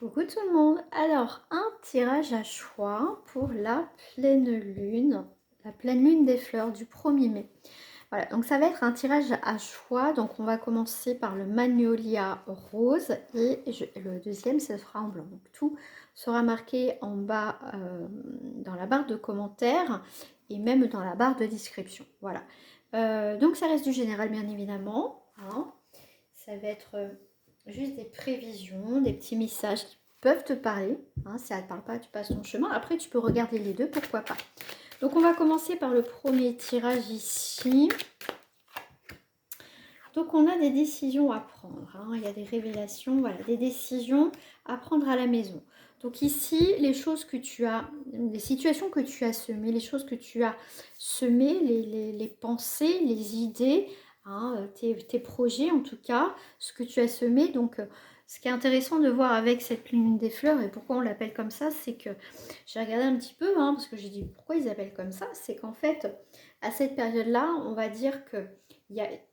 Coucou tout le monde. Alors, un tirage à choix pour la pleine lune des fleurs du 1er mai. Voilà, donc ça va être un tirage à choix. Donc on va commencer par le magnolia rose et le deuxième, ce sera en blanc. Donc tout sera marqué en bas dans la barre de commentaires et même dans la barre de description. Voilà. Donc ça reste du général bien évidemment, hein. Ça va être juste des prévisions, des petits messages qui peuvent te parler. Hein, si ça ne te parle pas, tu passes ton chemin. Après, tu peux regarder les deux, pourquoi pas. Donc, on va commencer par le premier tirage ici. Donc, on a des décisions à prendre. Hein. Il y a des révélations, voilà, des décisions à prendre à la maison. Donc ici, les situations que tu as semées, les choses que tu as semées, les pensées, les idées, hein, tes projets en tout cas, ce que tu as semé. Donc ce qui est intéressant de voir avec cette lune des fleurs et pourquoi on l'appelle comme ça, c'est que j'ai regardé un petit peu, hein, parce que j'ai dit pourquoi ils appellent comme ça, c'est qu'en fait, à cette période-là, on va dire que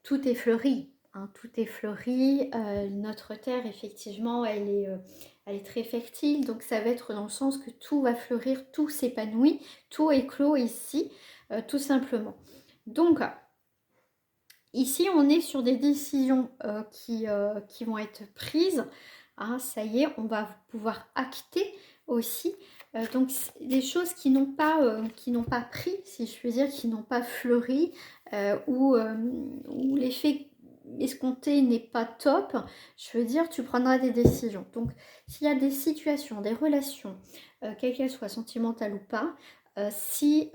tout est fleuri. Hein, tout est fleuri. Notre terre, effectivement, elle est très fertile. Donc, ça va être dans le sens que tout va fleurir, tout s'épanouit, tout éclot ici, tout simplement. Donc, ici, on est sur des décisions qui vont être prises. Ah, ça y est, on va pouvoir acter aussi. Donc, des choses qui n'ont pas pris, si je puis dire, qui n'ont pas fleuri, où l'effet escompté n'est pas top, je veux dire, tu prendras des décisions. Donc, s'il y a des situations, des relations, quelles qu'elles soient, sentimentales ou pas, si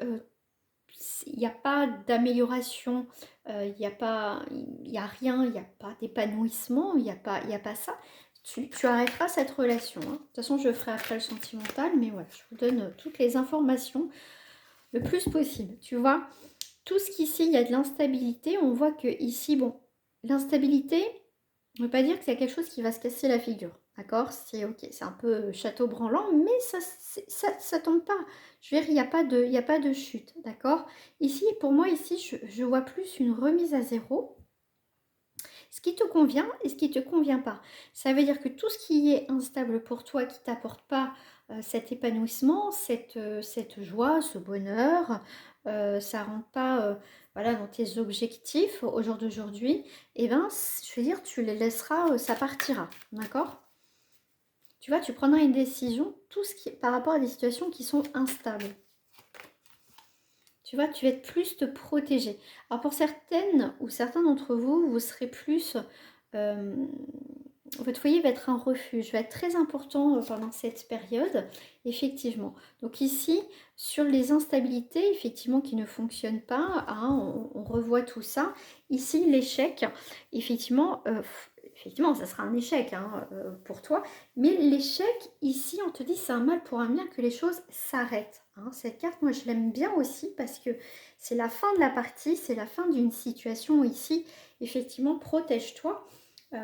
il n'y a pas d'amélioration, il n'y a rien, il n'y a pas d'épanouissement, il n'y a pas ça, tu arrêteras cette relation. Hein. De toute façon, je ferai après le sentimental, mais voilà, je vous donne toutes les informations le plus possible. Tu vois, tout ce qu'ici, il y a de l'instabilité, on voit que ici, bon, l'instabilité, ne veut pas dire qu'il y a quelque chose qui va se casser la figure. D'accord? C'est ok, c'est un peu château branlant, mais ça tombe pas. Je veux dire, il y a pas de chute. D'accord? Ici, pour moi, ici, je vois plus une remise à zéro. Ce qui te convient et ce qui ne te convient pas. Ça veut dire que tout ce qui est instable pour toi, qui ne t'apporte pas cet épanouissement, cette joie, ce bonheur, ça ne rentre pas voilà, dans tes objectifs au jour d'aujourd'hui, et ben, je veux dire, tu les laisseras, ça partira. D'accord? Tu vois, tu prendras une décision tout ce qui, par rapport à des situations qui sont instables. Tu vois, tu vas être plus te protéger. Alors pour certaines ou certains d'entre vous, vous serez plus... votre foyer va être un refuge, va être très important pendant cette période, effectivement. Donc ici, sur les instabilités, effectivement, qui ne fonctionnent pas, hein, on revoit tout ça. Ici, l'échec, effectivement, ça sera un échec hein, pour toi. Mais l'échec, ici, on te dit c'est un mal pour un bien que les choses s'arrêtent. Hein. Cette carte, moi, je l'aime bien aussi parce que c'est la fin de la partie, c'est la fin d'une situation ici. Effectivement, protège-toi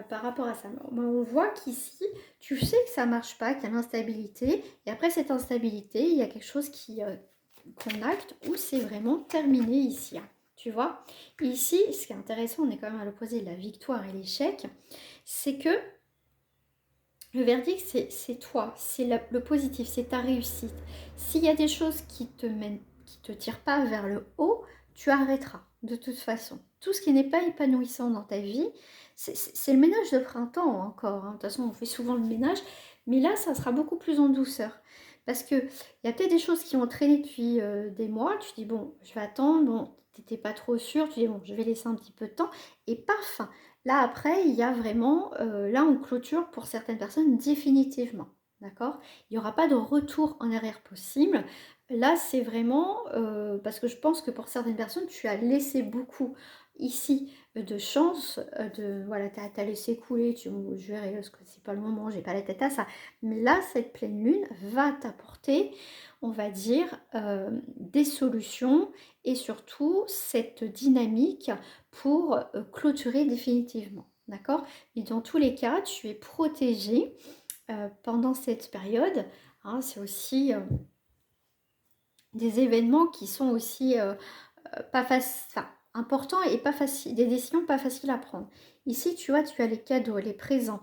par rapport à ça. On voit qu'ici, tu sais que ça ne marche pas, qu'il y a l'instabilité. Et après cette instabilité, il y a quelque chose qu'on acte où c'est vraiment terminé ici. Hein. Tu vois, ici, ce qui est intéressant, on est quand même à l'opposé de la victoire et l'échec, c'est que le verdict, c'est toi, c'est le positif, c'est ta réussite. S'il y a des choses qui te tirent pas vers le haut, tu arrêteras de toute façon. Tout ce qui n'est pas épanouissant dans ta vie, c'est le ménage de printemps encore. Hein. De toute façon, on fait souvent le ménage, mais là, ça sera beaucoup plus en douceur. Parce qu'il y a peut-être des choses qui ont traîné depuis des mois. Tu dis, bon, je vais attendre. Bon, tu n'étais pas trop sûre. Tu dis, bon, je vais laisser un petit peu de temps. Et paf, là, après, il y a vraiment, là, on clôture pour certaines personnes définitivement, d'accord? Il n'y aura pas de retour en arrière possible. Là, c'est vraiment, parce que je pense que pour certaines personnes, tu as laissé beaucoup ici de chance, voilà, tu as laissé couler, je verrai, parce que c'est pas le moment, j'ai pas la tête à ça. Mais là, cette pleine lune va t'apporter, on va dire, des solutions et surtout cette dynamique pour clôturer définitivement. D'accord? Mais dans tous les cas, tu es protégé pendant cette période. Hein, c'est aussi des événements qui sont aussi pas importants et pas faciles, des décisions pas faciles à prendre. Ici, tu vois, tu as les cadeaux, les présents.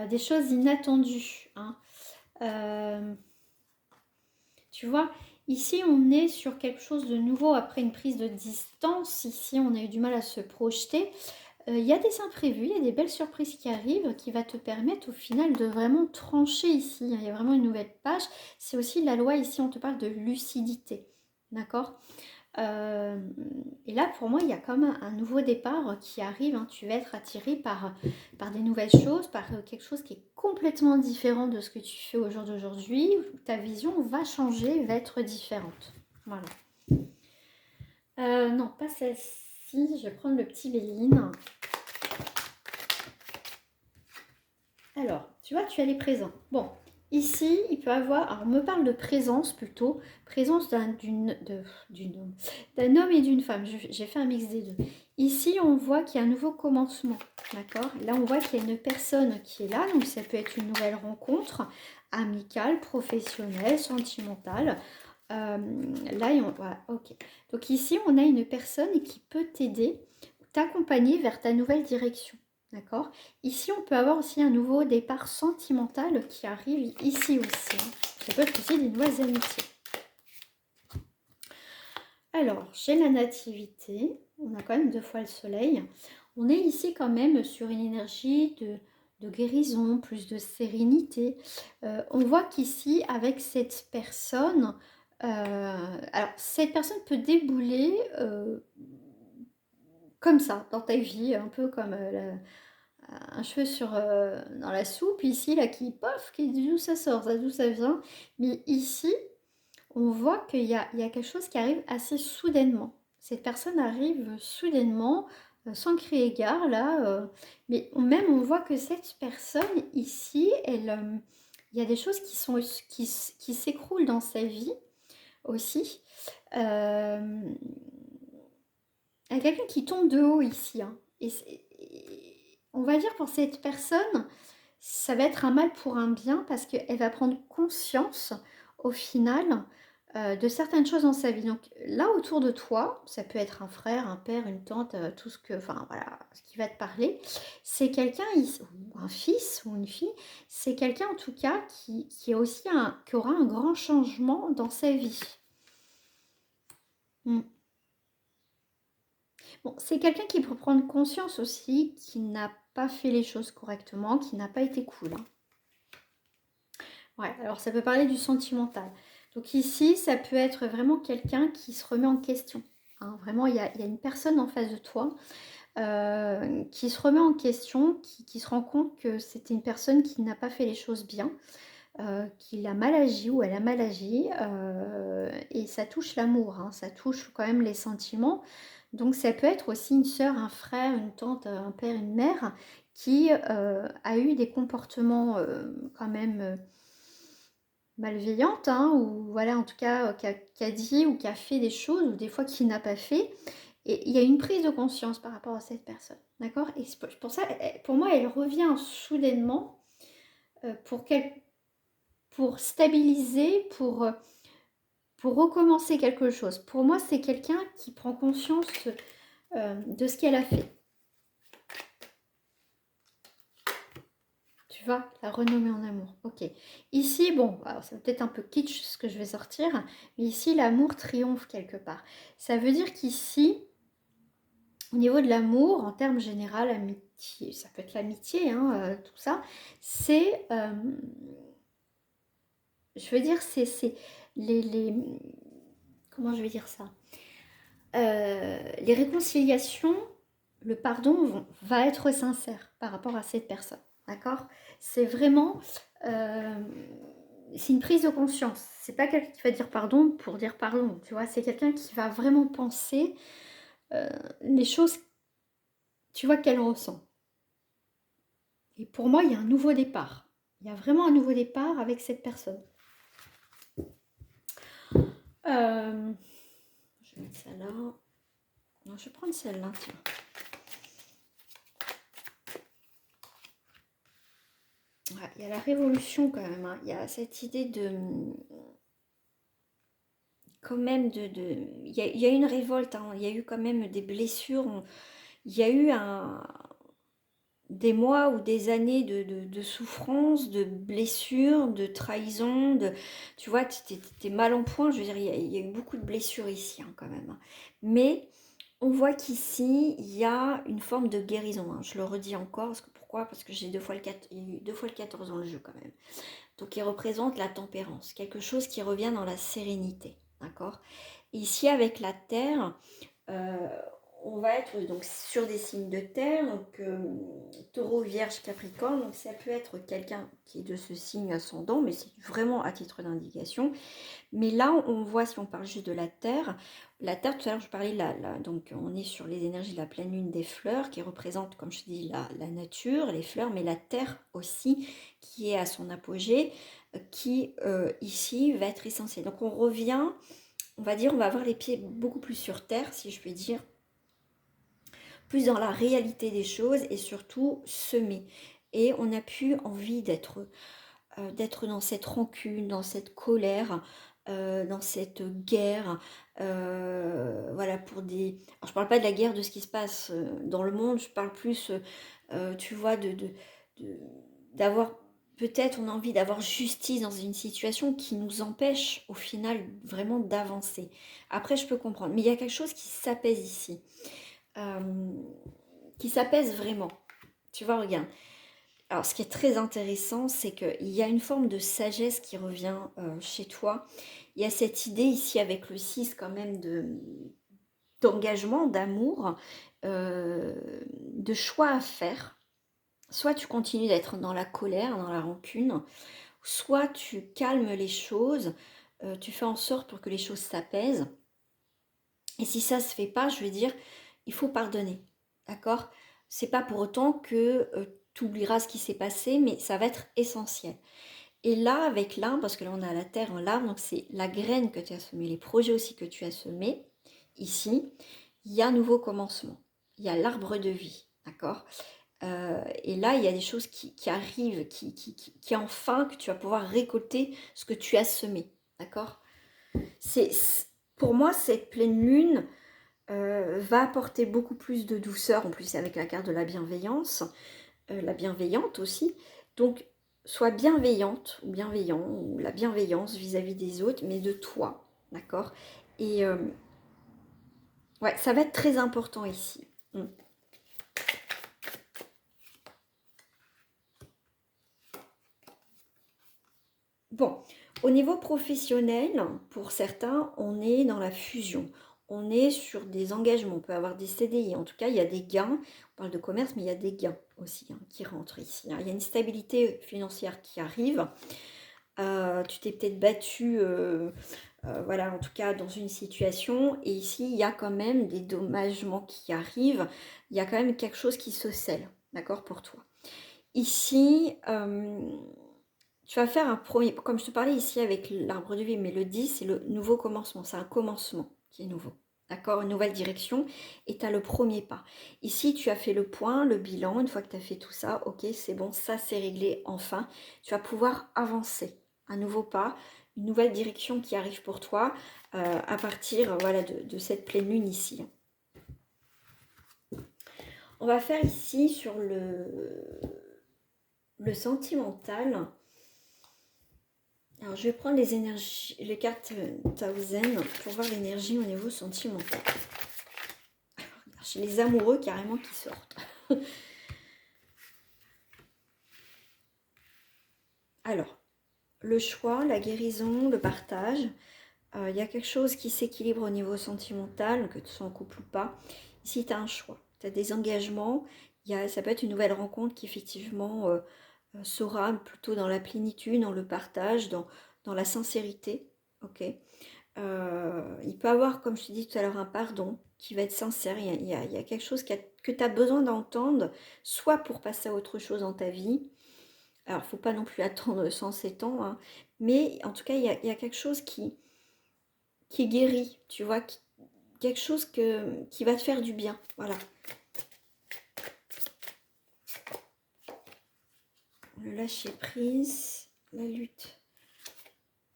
des choses inattendues. Hein. Tu vois, ici on est sur quelque chose de nouveau après une prise de distance. Ici on a eu du mal à se projeter. Il y a des imprévus, il y a des belles surprises qui arrivent qui va te permettre au final de vraiment trancher ici. Il y a vraiment une nouvelle page. C'est aussi la loi ici, on te parle de lucidité. D'accord? Et là, pour moi, il y a comme un nouveau départ qui arrive. Hein. Tu vas être attiré par des nouvelles choses, par quelque chose qui est complètement différent de ce que tu fais au jour d'aujourd'hui. Ta vision va changer, va être différente. Voilà. Non, pas celle-ci. Je vais prendre le petit Béline. Alors, tu vois, tu as les présents. Bon, ici, il peut avoir... Alors, on me parle de présence plutôt. Présence d'un homme et d'une femme. J'ai fait un mix des deux. Ici, on voit qu'il y a un nouveau commencement. D'accord? Là, on voit qu'il y a une personne qui est là. Donc, ça peut être une nouvelle rencontre amicale, professionnelle, sentimentale. Là, voilà, ok. Donc, ici, on a une personne qui peut t'aider, t'accompagner vers ta nouvelle direction. D'accord? Ici, on peut avoir aussi un nouveau départ sentimental qui arrive ici aussi. Hein. Ça peut être aussi des nouvelles amitiés. Alors, chez la nativité, on a quand même 2 fois le soleil. On est ici quand même sur une énergie de guérison, plus de sérénité. On voit qu'ici, avec cette personne, alors cette personne peut débouler comme ça dans ta vie, un peu comme un cheveu dans la soupe, ici, là, qui, pof, d'où ça sort, d'où ça vient. Mais ici, on voit qu'il y a quelque chose qui arrive assez soudainement. Cette personne arrive soudainement, sans crier gare, là. Mais même, on voit que cette personne, ici, il y a des choses qui s'écroulent dans sa vie aussi. Euh, il y a quelqu'un qui tombe de haut ici. Hein. On va dire pour cette personne, ça va être un mal pour un bien parce qu'elle va prendre conscience au final de certaines choses dans sa vie. Donc là autour de toi, ça peut être un frère, un père, une tante, tout ce que, enfin voilà, ce qui va te parler, c'est quelqu'un, ou un fils ou une fille, c'est quelqu'un en tout cas qui qui aura un grand changement dans sa vie. Mm. Bon, c'est quelqu'un qui peut prendre conscience aussi qui n'a pas fait les choses correctement, qui n'a pas été cool. Hein. Ouais, alors ça peut parler du sentimental. Donc ici, ça peut être vraiment quelqu'un qui se remet en question. Hein. Vraiment, il y a une personne en face de toi qui se remet en question, qui se rend compte que c'était une personne qui n'a pas fait les choses bien, qu'il a mal agi ou elle a mal agi. Et ça touche l'amour, hein, ça touche quand même les sentiments. Donc ça peut être aussi une sœur, un frère, une tante, un père, une mère qui a eu des comportements quand même malveillantes, hein, ou voilà, en tout cas, qui a dit ou qui a fait des choses, ou des fois qui n'a pas fait. Et il y a une prise de conscience par rapport à cette personne, d'accord? Et pour ça, pour moi, elle revient soudainement pour, pour stabiliser, pour recommencer quelque chose. Pour moi, c'est quelqu'un qui prend conscience de ce qu'elle a fait. Tu vois, la renommer en amour. Ok. Ici, bon, alors ça va peut-être un peu kitsch ce que je vais sortir, mais ici, l'amour triomphe quelque part. Ça veut dire qu'ici, au niveau de l'amour, en termes général, amitié, ça peut être l'amitié, hein, tout ça, c'est, je veux dire, c'est les, comment je vais dire ça? Les réconciliations, le pardon va être sincère par rapport à cette personne, d'accord? C'est vraiment, euh, c'est une prise de conscience. C'est pas quelqu'un qui va dire pardon pour dire pardon, tu vois? C'est quelqu'un qui va vraiment penser les choses, tu vois, qu'elle ressent. Et pour moi, il y a un nouveau départ. Il y a vraiment un nouveau départ avec cette personne. Je vais mettre celle-là. Non, je vais prendre celle-là, tiens. Ouais, il y a la révolution quand même. Hein. Il y a cette idée de... Quand même il y a une révolte. Hein. Il y a eu quand même des blessures. Il y a eu un... des mois ou des années de souffrance, de blessures, de trahison, tu vois, tu es mal en point. Je veux dire, il y a eu beaucoup de blessures ici, hein, quand même, hein. Mais on voit qu'ici, il y a une forme de guérison, hein. Je le redis encore, pourquoi? Parce que j'ai il y a eu deux fois le 14 dans le jeu, quand même. Donc, il représente la tempérance, quelque chose qui revient dans la sérénité, d'accord? Ici, avec la terre, euh, on va être donc sur des signes de terre, donc taureau, vierge, capricorne, donc ça peut être quelqu'un qui est de ce signe ascendant, mais c'est vraiment à titre d'indication. Mais là, on voit, si on parle juste de la terre, tout à l'heure je parlais, donc on est sur les énergies de la pleine lune des fleurs, qui représentent, comme je dis, la nature, les fleurs, mais la terre aussi, qui est à son apogée, qui ici va être essentielle. Donc on revient, on va dire, on va avoir les pieds beaucoup plus sur terre, si je puis dire, plus dans la réalité des choses et surtout semer. Et on n'a plus envie d'être dans cette rancune, dans cette colère, dans cette guerre. Voilà, pour des... Alors, je parle pas de la guerre de ce qui se passe dans le monde, je parle plus, tu vois, de- d'avoir... Peut-être on a envie d'avoir justice dans une situation qui nous empêche au final vraiment d'avancer. Après, je peux comprendre, mais il y a quelque chose qui s'apaise ici, euh, qui s'apaise vraiment. Tu vois, regarde. Alors, ce qui est très intéressant, c'est qu'il y a une forme de sagesse qui revient chez toi. Il y a cette idée ici avec le 6 quand même d'engagement, d'amour, de choix à faire. Soit tu continues d'être dans la colère, dans la rancune, soit tu calmes les choses, tu fais en sorte pour que les choses s'apaisent. Et si ça se fait pas, je veux dire, il faut pardonner, d'accord? C'est pas pour autant que tu oublieras ce qui s'est passé, mais ça va être essentiel. Et là, avec l'arbre, parce que là on a la terre en l'arbre, donc c'est la graine que tu as semée, les projets aussi que tu as semés, ici, il y a un nouveau commencement. Il y a l'arbre de vie, d'accord? Et là, il y a des choses qui arrivent, qui enfin, que tu vas pouvoir récolter ce que tu as semé, d'accord? C'est, pour moi, cette pleine lune va apporter beaucoup plus de douceur, en plus avec la carte de la bienveillante aussi. Donc, sois bienveillante ou bienveillant, ou la bienveillance vis-à-vis des autres, mais de toi, d'accord? Et ouais, ça va être très important ici. Mm. Bon, au niveau professionnel, pour certains, on est dans la fusion. On est sur des engagements, on peut avoir des CDI. En tout cas, il y a des gains. On parle de commerce, mais il y a des gains aussi, hein, qui rentrent ici, hein. Il y a une stabilité financière qui arrive. Tu t'es peut-être battu, voilà, en tout cas dans une situation. Et ici, il y a quand même des dommagements qui arrivent. Il y a quand même quelque chose qui se scelle, d'accord, pour toi. Ici, tu vas faire un premier, comme je te parlais ici avec l'arbre de vie, mais le 10, c'est le nouveau commencement. C'est un commencement qui est nouveau. D'accord? Une nouvelle direction. Et tu as le premier pas. Ici, tu as fait le point, le bilan. Une fois que tu as fait tout ça, ok, c'est bon, ça c'est réglé enfin. Tu vas pouvoir avancer. Un nouveau pas, une nouvelle direction qui arrive pour toi à partir voilà, de cette pleine lune ici. On va faire ici sur le sentimental. Alors, je vais prendre les énergies, les cartes Tauzen pour voir l'énergie au niveau sentimental. Chez les amoureux, carrément, qui sortent. Alors, le choix, la guérison, le partage. Il y a quelque chose qui s'équilibre au niveau sentimental, que tu sois en couple ou pas. Ici, tu as un choix. Tu as des engagements. Ça peut être une nouvelle rencontre qui, effectivement, sera plutôt dans la plénitude, dans le partage, dans la sincérité. Ok. Il peut avoir, comme je te dis tout à l'heure, un pardon qui va être sincère. Il y a quelque chose que tu as besoin d'entendre, soit pour passer à autre chose dans ta vie. Alors, il ne faut pas non plus attendre 107 ans, hein, mais en tout cas, il y a quelque chose qui guérit, tu vois, quelque chose qui va te faire du bien. Voilà. Le lâcher prise, la lutte.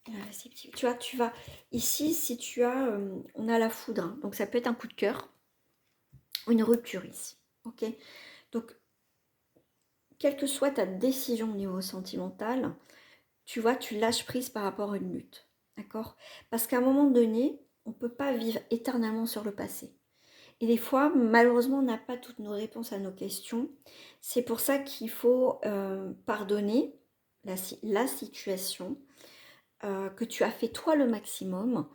La réceptivité. Tu vois, tu vas ici, si tu as, on a la foudre, hein, donc ça peut être un coup de cœur, une rupture ici. Ok. Donc quelle que soit ta décision au niveau sentimental, tu vois, tu lâches prise par rapport à une lutte. D'accord? Parce qu'à un moment donné, on ne peut pas vivre éternellement sur le passé. Et des fois, malheureusement, on n'a pas toutes nos réponses à nos questions. C'est pour ça qu'il faut pardonner la situation, que tu as fait toi le maximum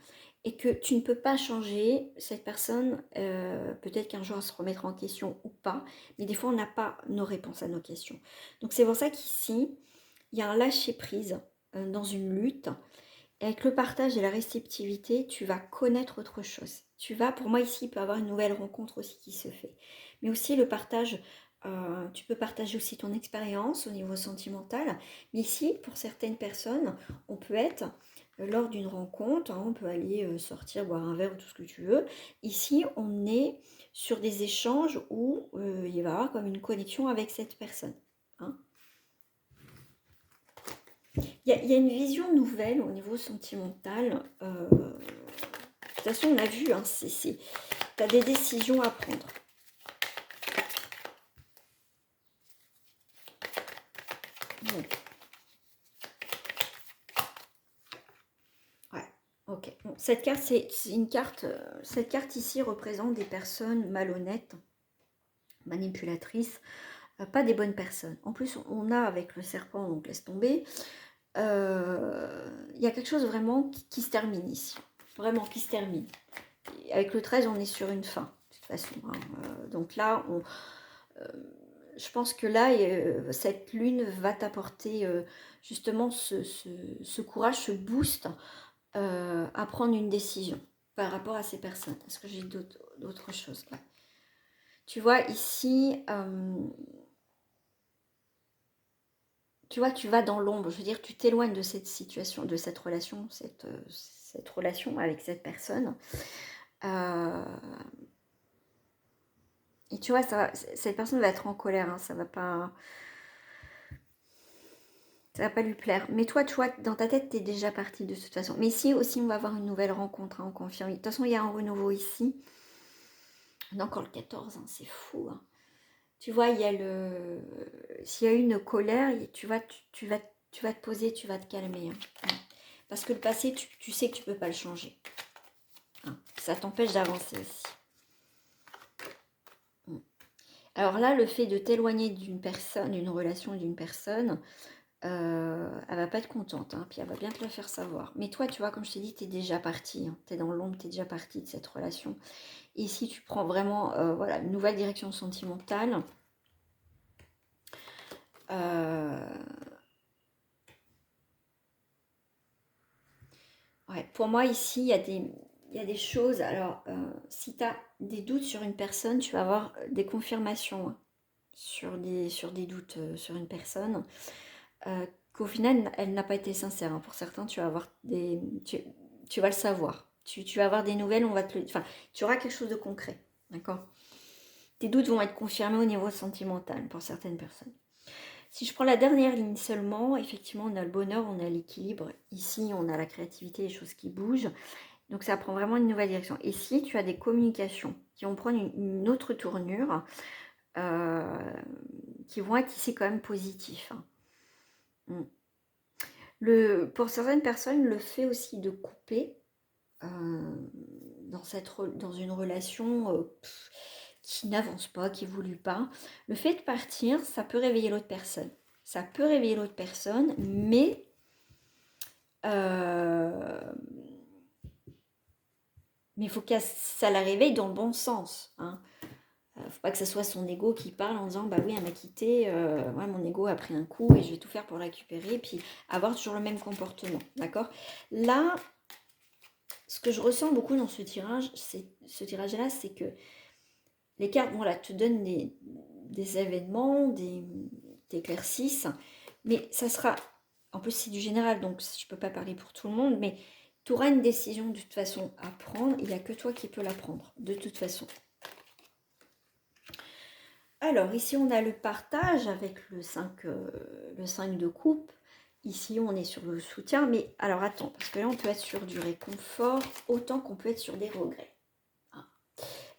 et que tu ne peux pas changer cette personne. Peut-être qu'un jour elle se remettra en question ou pas, mais des fois on n'a pas nos réponses à nos questions. Donc c'est pour ça qu'ici, il y a un lâcher-prise dans une lutte. Et avec le partage et la réceptivité, tu vas connaître autre chose. Pour moi ici, il peut y avoir une nouvelle rencontre aussi qui se fait. Mais aussi le partage, tu peux partager aussi ton expérience au niveau sentimental. Mais ici, pour certaines personnes, on peut être lors d'une rencontre, hein, on peut aller sortir, boire un verre ou tout ce que tu veux. Ici, on est sur des échanges où il va y avoir comme une connexion avec cette personne. Hein. Il y a une vision nouvelle au niveau sentimental. De toute façon, on a vu, hein, tu as des décisions à prendre. Bon. Ouais, ok. Bon, cette carte, c'est une carte. Cette carte ici représente des personnes malhonnêtes, manipulatrices, pas des bonnes personnes. En plus, on a avec le serpent, donc laisse tomber. Il y a quelque chose vraiment qui se termine ici. Vraiment qui se termine. Et avec le 13, on est sur une fin, de toute façon. Hein. Donc là, je pense que là, cette lune va t'apporter justement ce courage, ce boost à prendre une décision par rapport à ces personnes. Est-ce que j'ai d'autres choses? Ouais. Tu vois, ici, tu vois, tu vas dans l'ombre. Je veux dire, tu t'éloignes de cette situation, de cette relation, cette relation avec cette personne. Et tu vois, cette personne va être en colère. Hein, ça va pas lui plaire. Mais toi, tu vois, dans ta tête, tu es déjà parti de toute façon. Mais ici aussi, on va avoir une nouvelle rencontre, hein, on confirme. De toute façon, il y a un renouveau ici. On a encore le 14, hein, c'est fou. Hein. Tu vois, il y a s'il y a une colère, tu vas te poser, tu vas te calmer. Hein. Parce que le passé, tu sais que tu ne peux pas le changer. Hein. Ça t'empêche d'avancer aussi. Alors là, le fait de t'éloigner d'une personne, d'une relation d'une personne, elle va pas être contente, hein, puis elle va bien te le faire savoir. Mais toi, tu vois, comme je t'ai dit, tu es déjà parti, hein, tu es dans l'ombre, tu es déjà parti de cette relation. Et si tu prends vraiment voilà, une nouvelle direction sentimentale, ouais, pour moi, ici, il y a des choses. Alors, si tu as des doutes sur une personne, tu vas avoir des confirmations hein, sur des doutes sur une personne. Qu'au final, elle n'a pas été sincère. Hein. Pour certains, tu vas avoir tu vas le savoir. Tu vas avoir des nouvelles, enfin, tu auras quelque chose de concret. D'accord? Tes doutes vont être confirmés au niveau sentimental pour certaines personnes. Si je prends la dernière ligne seulement, effectivement, on a le bonheur, on a l'équilibre. Ici, on a la créativité, les choses qui bougent. Donc, ça prend vraiment une nouvelle direction. Et si tu as des communications qui vont prendre une autre tournure, qui vont être ici quand même positifs. Hein. Pour certaines personnes, le fait aussi de couper dans une relation qui n'avance pas, qui ne évolue pas, le fait de partir, ça peut réveiller l'autre personne. Ça peut réveiller l'autre personne, mais il faut que ça la réveille dans le bon sens. Hein. Faut pas que ce soit son ego qui parle en disant bah oui elle m'a quitté, ouais, mon ego a pris un coup et je vais tout faire pour la récupérer, puis avoir toujours le même comportement, d'accord. Là, ce que je ressens beaucoup dans ce tirage là, c'est que les cartes voilà, te donnent des événements, t'éclaircissent, mais ça sera, en plus c'est du général donc je peux pas parler pour tout le monde, mais tu auras une décision de toute façon à prendre, il n'y a que toi qui peux la prendre de toute façon. Alors, ici, on a le partage avec le 5 de coupe. Ici, on est sur le soutien. Mais alors, attends, parce que là, on peut être sur du réconfort autant qu'on peut être sur des regrets. Ah.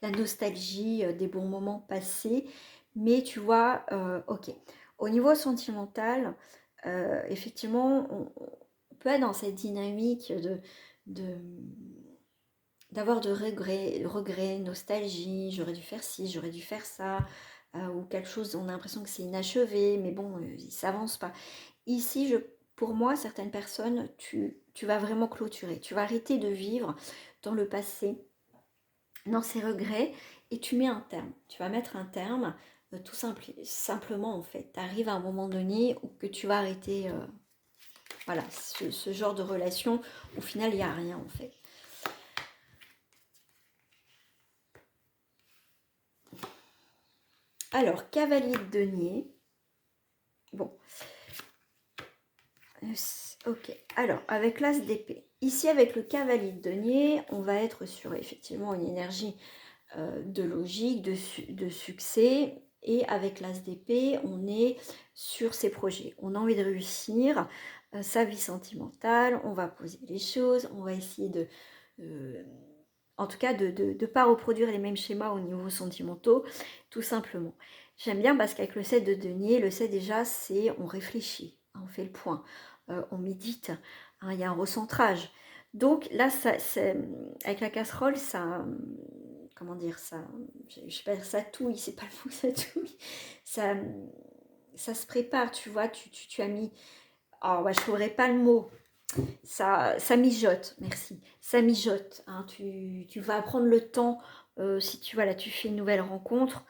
La nostalgie des bons moments passés. Mais tu vois, ok. au niveau sentimental, effectivement, on peut être dans cette dynamique de d'avoir de regrets, nostalgie, j'aurais dû faire ci, j'aurais dû faire ça, ou quelque chose, on a l'impression que c'est inachevé, mais bon, il s'avance pas. Ici, pour moi, certaines personnes, tu vas vraiment clôturer, tu vas arrêter de vivre dans le passé, dans ces regrets, et tu mets un terme. Tu vas mettre un terme, simplement en fait. Tu arrives à un moment donné où que tu vas arrêter voilà, ce genre de relation, au final, il n'y a rien en fait. Alors, cavalier de denier. Bon. Ok. Alors, avec l'as d'épée. Ici, avec le cavalier de denier, on va être sur effectivement une énergie de logique, de succès. Et avec l'as d'épée, on est sur ses projets. On a envie de réussir sa vie sentimentale. On va poser les choses. On va essayer en tout cas, de ne pas reproduire les mêmes schémas au niveau sentimentaux, tout simplement. J'aime bien parce qu'avec le 7 de denier, le 7 déjà, c'est on réfléchit, on fait le point, on médite, hein, il y a un recentrage. Donc là, avec la casserole, ça, comment dire, ça, je sais pas, ça touille, c'est pas le mot, ça touille, ça se prépare, tu vois, tu as mis, oh, ouais, je ne trouverai pas le mot, ça mijote, merci. Ça mijote. Hein, tu vas prendre le temps, si tu fais une nouvelle rencontre,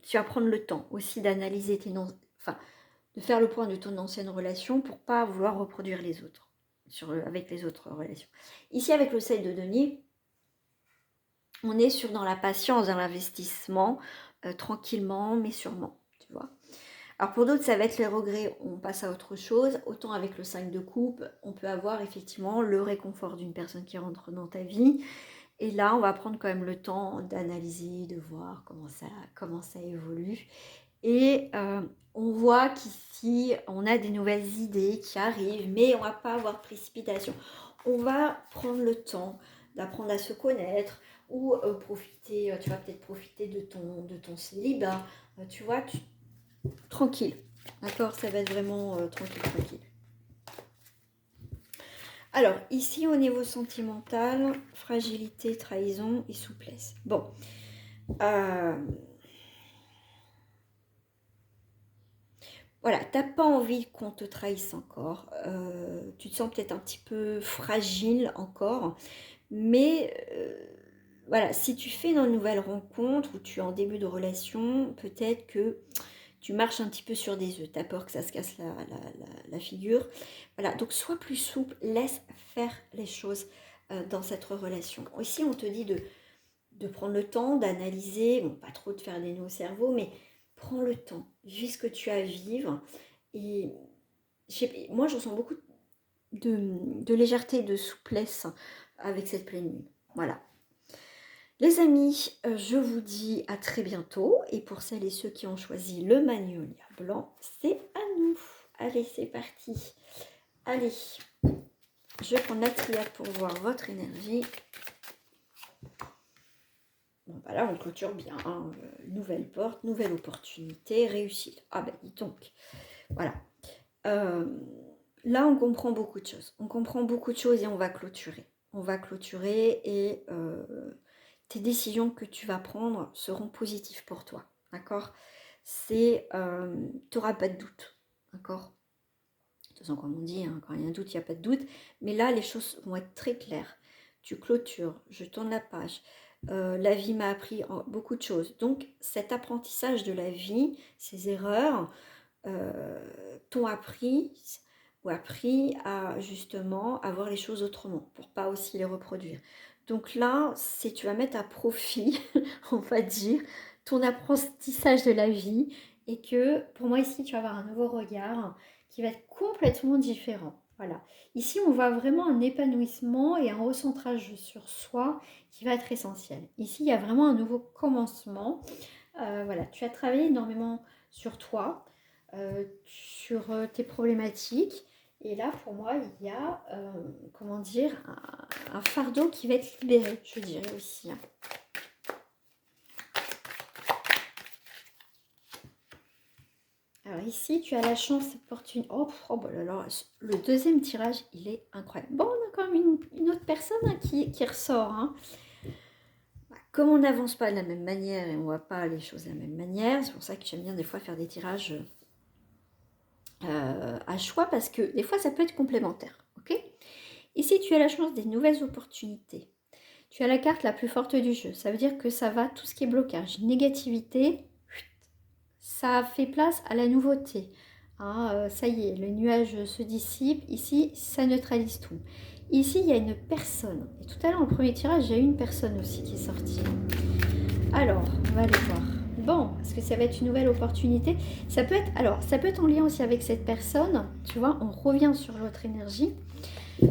tu vas prendre le temps aussi d'analyser enfin, de faire le point de ton ancienne relation pour pas vouloir reproduire les autres, avec les autres relations. Ici, avec le 7 de denier, on est dans la patience, dans l'investissement, tranquillement, mais sûrement, tu vois. Alors pour d'autres, ça va être les regrets, on passe à autre chose. Autant avec le 5 de coupe, on peut avoir effectivement le réconfort d'une personne qui rentre dans ta vie. Et là, on va prendre quand même le temps d'analyser, de voir comment ça évolue. Et on voit qu'ici, on a des nouvelles idées qui arrivent, mais on ne va pas avoir de précipitation. On va prendre le temps d'apprendre à se connaître ou profiter, tu vas peut-être profiter de ton célibat. Tu vois, tranquille, d'accord, ça va être vraiment tranquille. Alors, ici, au niveau sentimental, fragilité, trahison et souplesse. Bon. Voilà, t'as pas envie qu'on te trahisse encore. Tu te sens peut-être un petit peu fragile encore. Mais voilà, si tu fais une nouvelle rencontre ou tu es en début de relation, peut-être que tu marches un petit peu sur des œufs, tu as peur que ça se casse la figure. Voilà, donc sois plus souple, laisse faire les choses dans cette relation. Ici, on te dit de prendre le temps, d'analyser, bon, pas trop de faire des nœuds au cerveau, mais prends le temps, vis ce que tu as à vivre. Et moi, je ressens beaucoup de légèreté, de souplesse avec cette pleine lune. Voilà. Les amis, je vous dis à très bientôt. Et pour celles et ceux qui ont choisi le magnolia blanc, c'est à nous. Allez, c'est parti. Allez, je vais prendre la triade pour voir votre énergie. Bon, bah là, on clôture bien. Hein. Nouvelle porte, nouvelle opportunité, réussite. Ah ben, dis donc. Voilà. Là, on comprend beaucoup de choses. On comprend beaucoup de choses et on va clôturer. On va clôturer et tes décisions que tu vas prendre seront positives pour toi. D'accord? Tu n'auras pas de doute. D'accord? De toute façon, comme on dit, hein, quand il y a un doute, il n'y a pas de doute. Mais là, les choses vont être très claires. Tu clôtures, je tourne la page. La vie m'a appris beaucoup de choses. Donc, cet apprentissage de la vie, ces erreurs, t'ont appris à justement avoir les choses autrement pour pas aussi les reproduire. Donc là, tu vas mettre à profit, on va dire, ton apprentissage de la vie et que pour moi ici, tu vas avoir un nouveau regard qui va être complètement différent. Voilà. Ici, on voit vraiment un épanouissement et un recentrage sur soi qui va être essentiel. Ici, il y a vraiment un nouveau commencement. Voilà, tu as travaillé énormément sur toi, sur tes problématiques. Et là, pour moi, il y a, comment dire, un fardeau qui va être libéré, je dirais aussi. Hein. Alors ici, tu as la chance, opportunité. Oh, bah là, là, le deuxième tirage, il est incroyable. Bon, on a quand même une autre personne hein, qui ressort. Hein. Comme on n'avance pas de la même manière et on ne voit pas les choses de la même manière, c'est pour ça que j'aime bien des fois faire des tirages à choix parce que des fois ça peut être complémentaire. Ok. Ici, tu as la chance des nouvelles opportunités. Tu as la carte la plus forte du jeu. Ça veut dire que ça va, tout ce qui est blocage, négativité, ça fait place à la nouveauté. Ah, ça y est, le nuage se dissipe. Ici, ça neutralise tout. Ici, il y a une personne. Et tout à l'heure, en premier tirage, j'ai une personne aussi qui est sortie. Alors, on va aller voir. Bon, est-ce que ça va être une nouvelle opportunité? Ça peut être, alors, ça peut être en lien aussi avec cette personne. Tu vois, on revient sur l'autre énergie.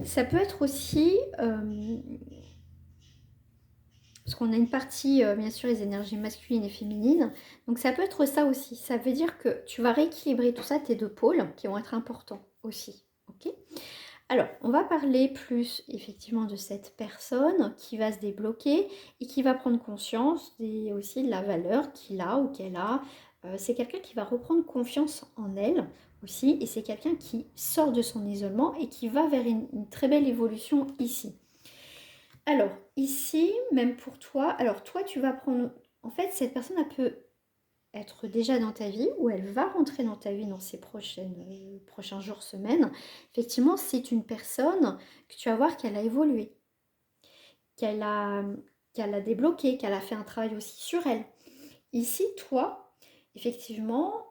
Ça peut être aussi... parce qu'on a une partie, bien sûr, les énergies masculines et féminines. Donc ça peut être ça aussi. Ça veut dire que tu vas rééquilibrer tout ça, tes deux pôles, qui vont être importants aussi. Ok. Alors, on va parler plus effectivement de cette personne qui va se débloquer et qui va prendre conscience aussi de la valeur qu'il a ou qu'elle a. C'est quelqu'un qui va reprendre confiance en elle aussi et c'est quelqu'un qui sort de son isolement et qui va vers une très belle évolution ici. Alors, ici, même pour toi, alors toi, tu vas prendre... En fait, cette personne, elle peut être déjà dans ta vie ou elle va rentrer dans ta vie dans ces prochains jours, semaines. Effectivement, c'est une personne que tu vas voir qu'elle a évolué, qu'elle a, qu'elle a débloqué, qu'elle a fait un travail aussi sur elle. Ici, toi, effectivement,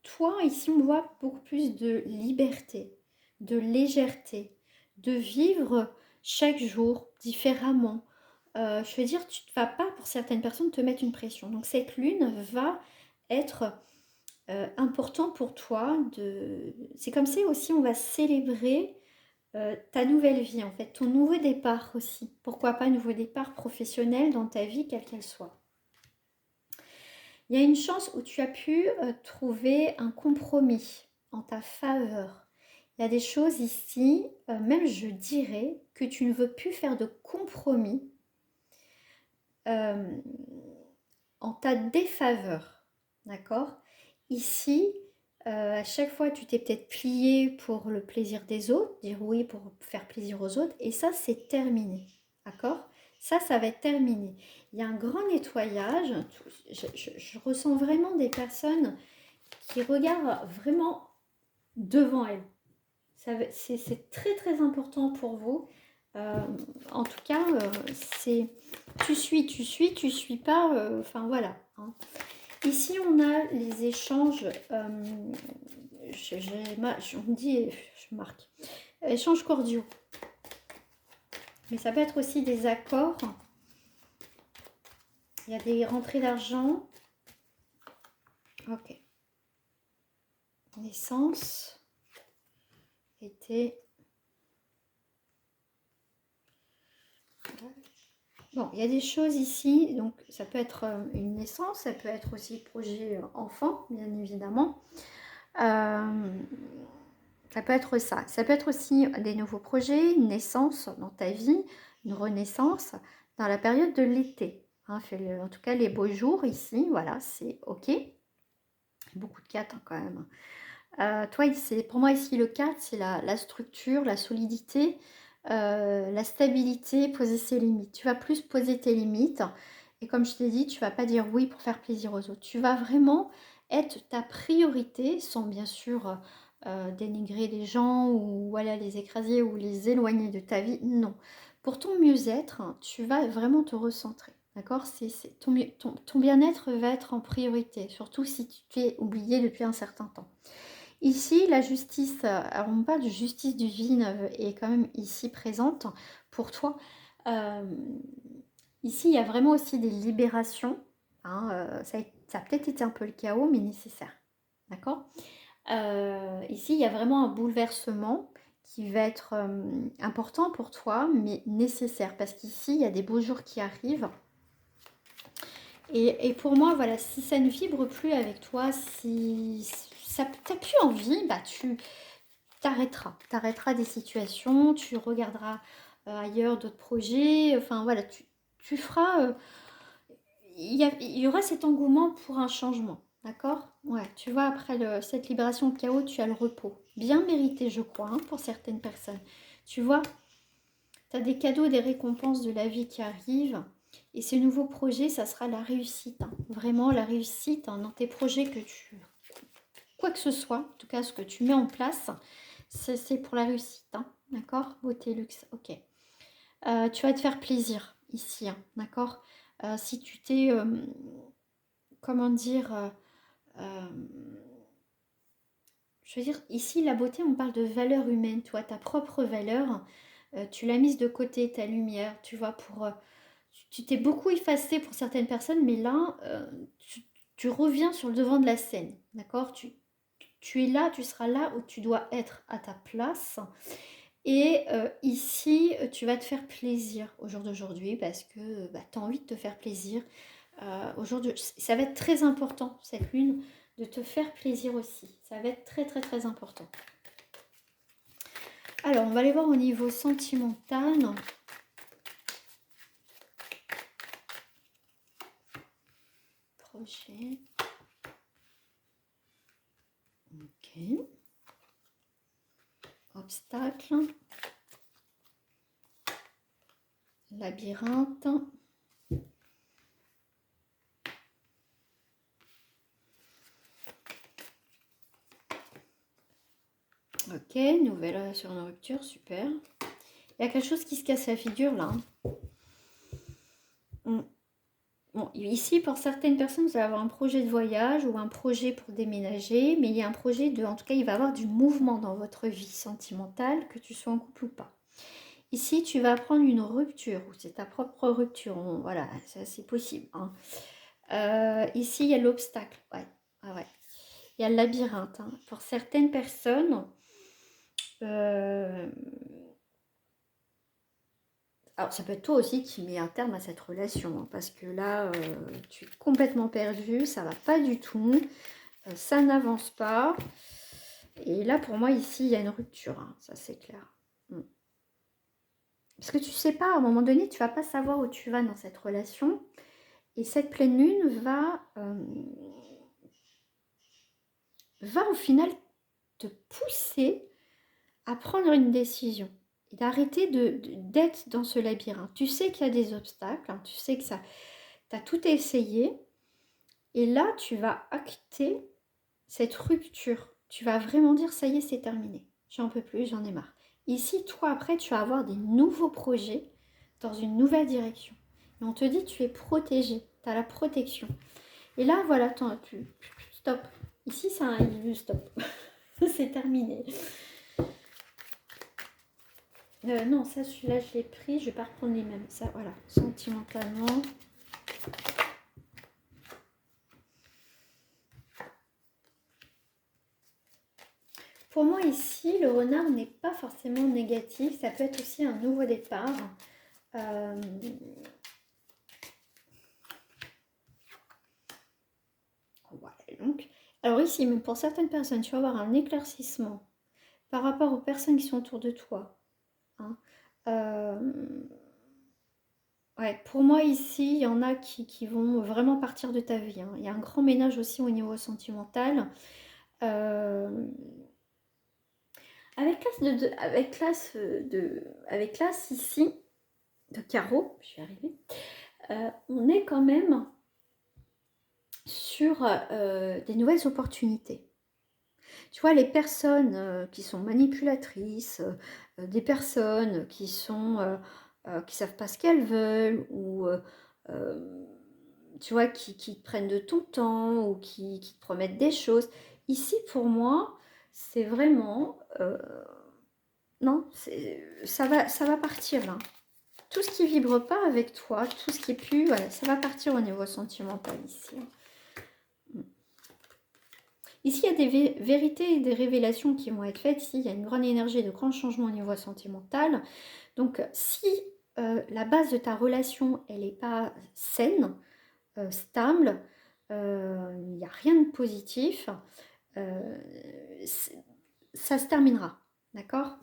toi, ici, on voit beaucoup plus de liberté, de légèreté, de vivre chaque jour différemment. Je veux dire, tu ne vas pas, pour certaines personnes, te mettre une pression. Donc, cette lune va être important pour toi. C'est comme ça aussi, on va célébrer ta nouvelle vie, en fait, ton nouveau départ aussi. Pourquoi pas un nouveau départ professionnel dans ta vie, quelle qu'elle soit. Il y a une chance où tu as pu trouver un compromis en ta faveur. Il y a des choses ici, même je dirais que tu ne veux plus faire de compromis en ta défaveur. D'accord? Ici, à chaque fois, tu t'es peut-être plié pour le plaisir des autres, dire oui pour faire plaisir aux autres, et ça, c'est terminé. D'accord? Ça va être terminé. Il y a un grand nettoyage. Je ressens vraiment des personnes qui regardent vraiment devant elles. C'est très très important pour vous. En tout cas, c'est tu suis pas. Enfin voilà. Hein. Ici, on a les échanges. On me dit, je marque. Échanges cordiaux. Mais ça peut être aussi des accords. Il y a des rentrées d'argent. Ok. Naissance. Été. Bon, il y a des choses ici. Donc, ça peut être une naissance. Ça peut être aussi projet enfant, bien évidemment. Ça peut être ça. Ça peut être aussi des nouveaux projets, une naissance dans ta vie, une renaissance dans la période de l'été. Hein, en tout cas, les beaux jours ici, voilà, c'est OK. Beaucoup de 4 hein, quand même. Toi, pour moi ici, le 4, c'est la structure, la solidité, la stabilité, poser ses limites. Tu vas plus poser tes limites. Et comme je t'ai dit, tu vas pas dire oui pour faire plaisir aux autres. Tu vas vraiment être ta priorité sans bien sûr dénigrer les gens ou voilà, les écraser ou les éloigner de ta vie. Non. Pour ton mieux-être, tu vas vraiment te recentrer. D'accord? Ton bien-être va être en priorité, surtout si tu t'es oublié depuis un certain temps. Ici, la justice, alors on parle de justice divine est quand même ici présente pour toi. Ici, il y a vraiment aussi des libérations. Hein, ça a peut-être été un peu le chaos, mais nécessaire. D'accord? Ici, il y a vraiment un bouleversement qui va être important pour toi, mais nécessaire. Parce qu'ici, il y a des beaux jours qui arrivent. Et pour moi, voilà, si ça ne vibre plus avec toi, si ça t'as plus envie, bah tu t'arrêteras des situations, tu regarderas ailleurs d'autres projets, enfin voilà, tu feras, il y aura cet engouement pour un changement, D'accord? Ouais, tu vois, après cette libération de chaos, tu as le repos. Bien mérité, je crois, hein, pour certaines personnes. Tu vois, tu as des cadeaux, des récompenses de la vie qui arrivent. Et ces nouveaux projets, ça sera la réussite. Hein. Vraiment la réussite dans tes projets que tu... Quoi que ce soit, en tout cas ce que tu mets en place, c'est pour la réussite. Hein. D'accord? Beauté, luxe, ok. Tu vas te faire plaisir ici, hein, d'accord? Si tu t'es... comment dire... je veux dire, ici, la beauté, on parle de valeur humaine. Toi, ta propre valeur, tu l'as mise de côté, ta lumière, tu vois, pour... tu t'es beaucoup effacé pour certaines personnes, mais là, tu reviens sur le devant de la scène, d'accord? Tu es là, tu seras là où tu dois être à ta place. Et ici, tu vas te faire plaisir au jour d'aujourd'hui parce que bah, tu as envie de te faire plaisir. Aujourd'hui, ça va être très important, cette lune, de te faire plaisir aussi. Ça va être très, très, très important. Alors, on va aller voir au niveau sentimental. Projet. Ok. Obstacle. Labyrinthe. Ok, nouvelle sur une rupture, super. Il y a quelque chose qui se casse la figure là. Bon, ici, pour certaines personnes, vous allez avoir un projet de voyage ou un projet pour déménager, mais il y a un projet de... En tout cas, il va y avoir du mouvement dans votre vie sentimentale, que tu sois en couple ou pas. Ici, tu vas prendre une rupture, ou c'est ta propre rupture. Voilà, c'est possible. Hein. Ici, il y a l'obstacle. Ouais, ouais. Il y a le labyrinthe. Hein. Pour certaines personnes... alors, ça peut être toi aussi qui mets un terme à cette relation, hein, parce que là, tu es complètement perdu, ça va pas du tout, ça n'avance pas. Et là, pour moi, ici, il y a une rupture, hein, ça c'est clair. Parce que tu sais pas, à un moment donné, tu vas pas savoir où tu vas dans cette relation. Et cette pleine lune va au final te pousser à prendre une décision et d'arrêter d'être dans ce labyrinthe. Tu sais qu'il y a des obstacles, hein, tu sais que tu as tout essayé, et là, tu vas acter cette rupture. Tu vas vraiment dire, ça y est, c'est terminé. J'en peux plus, j'en ai marre. Ici, toi, après, tu vas avoir des nouveaux projets dans une nouvelle direction. Et on te dit, tu es protégé, tu as la protection. Et là, voilà, stop. Ici, c'est un stop. C'est terminé. Non, ça, celui-là, je l'ai pris. Je vais pas reprendre les mêmes. Ça, voilà, sentimentalement. Pour moi, ici, le renard n'est pas forcément négatif. Ça peut être aussi un nouveau départ. Voilà, donc. Alors ici, même pour certaines personnes, tu vas avoir un éclaircissement par rapport aux personnes qui sont autour de toi. Hein. Ouais, pour moi ici, il y en a qui vont vraiment partir de ta vie. Hein. Il y a un grand ménage aussi au niveau sentimental. Avec l'as ici, de carreau, je vais arriver, on est quand même sur des nouvelles opportunités. Tu vois, les personnes qui sont manipulatrices, des personnes qui savent pas ce qu'elles veulent, ou tu vois, qui te prennent de ton temps, ou qui te promettent des choses. Ici, pour moi, c'est vraiment... non, ça va partir là. Tout ce qui vibre pas avec toi, tout ce qui est plus, voilà, ça va partir au niveau sentimental ici. Ici, il y a des vérités et des révélations qui vont être faites. Ici, il y a une grande énergie de grands changements au niveau sentimental. Donc, si la base de ta relation, elle n'est pas saine, stable, il n'y a rien de positif, ça se terminera. D'accord?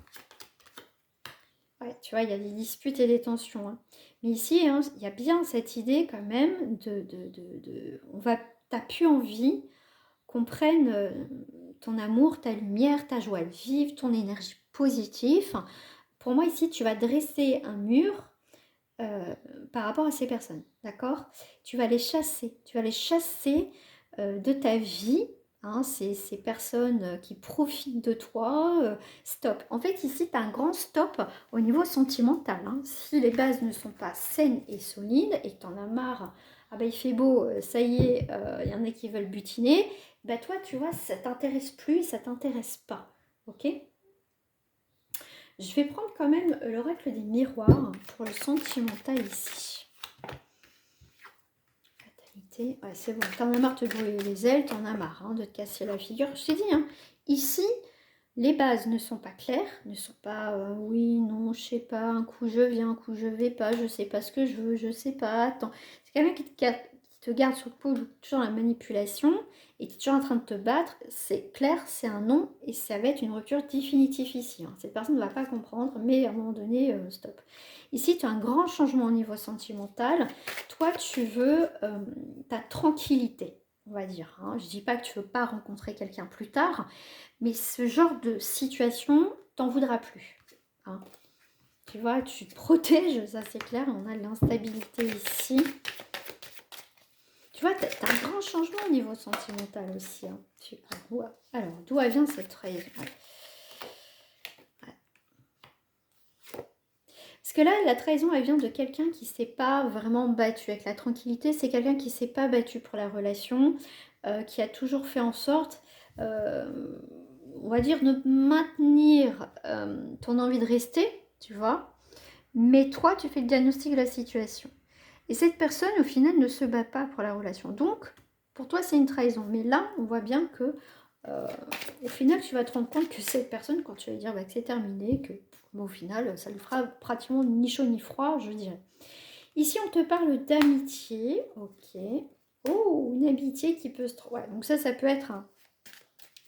Ouais, tu vois, il y a des disputes et des tensions. Hein. Mais ici, il y a bien cette idée quand même t'as plus envie comprennent ton amour, ta lumière, ta joie de vivre, ton énergie positive. Pour moi, ici, tu vas dresser un mur par rapport à ces personnes, d'accord? Tu vas les chasser, de ta vie, hein, ces personnes qui profitent de toi, stop. En fait, ici, tu as un grand stop au niveau sentimental, hein. Si les bases ne sont pas saines et solides et que tu en as marre, ah ben il fait beau, ça y est, il y en a qui veulent butiner, bah toi, tu vois, ça t'intéresse plus, ça t'intéresse pas, ok? Je vais prendre quand même l'oracle des miroirs pour le sentimental ici. Fatalité, ouais, c'est bon. T'en as marre de te brûler les ailes, t'en as marre de te casser la figure. Je t'ai dit, hein, ici, les bases ne sont pas claires, ne sont pas oui, non, je sais pas, un coup je viens, un coup je vais pas, je sais pas ce que je veux, je sais pas, attends. C'est quelqu'un qui te garde sur le pot, toujours la manipulation, et qui est toujours en train de te battre. C'est clair, c'est un non, et ça va être une rupture définitive ici, hein. Cette personne ne va pas comprendre, mais à un moment donné, stop. Ici, tu as un grand changement au niveau sentimental. Toi, tu veux ta tranquillité, on va dire, hein. Je dis pas que tu veux pas rencontrer quelqu'un plus tard, mais ce genre de situation, t'en voudras plus, hein. Tu vois, tu te protèges, ça c'est clair. On a de l'instabilité ici. Tu vois, tu as un grand changement au niveau sentimental aussi, hein. Alors, d'où elle vient cette trahison? Parce que là, la trahison, elle vient de quelqu'un qui ne s'est pas vraiment battu. Avec la tranquillité, c'est quelqu'un qui ne s'est pas battu pour la relation, qui a toujours fait en sorte, on va dire, de maintenir ton envie de rester, tu vois. Mais toi, tu fais le diagnostic de la situation. Et cette personne, au final, ne se bat pas pour la relation. Donc, pour toi, c'est une trahison. Mais là, on voit bien que, au final, tu vas te rendre compte que cette personne, quand tu vas dire que c'est terminé, que au final, ça lui fera pratiquement ni chaud ni froid, je dirais. Ici, on te parle d'amitié. Ok. Oh, une amitié qui peut se... Ouais, donc ça peut être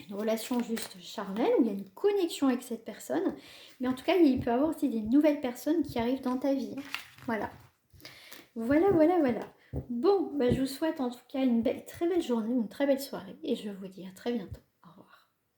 une relation juste charnelle, où il y a une connexion avec cette personne. Mais en tout cas, il peut y avoir aussi des nouvelles personnes qui arrivent dans ta vie. Voilà. Voilà. Bon, bah, je vous souhaite en tout cas une très belle journée, une très belle soirée. Et je vous dis à très bientôt.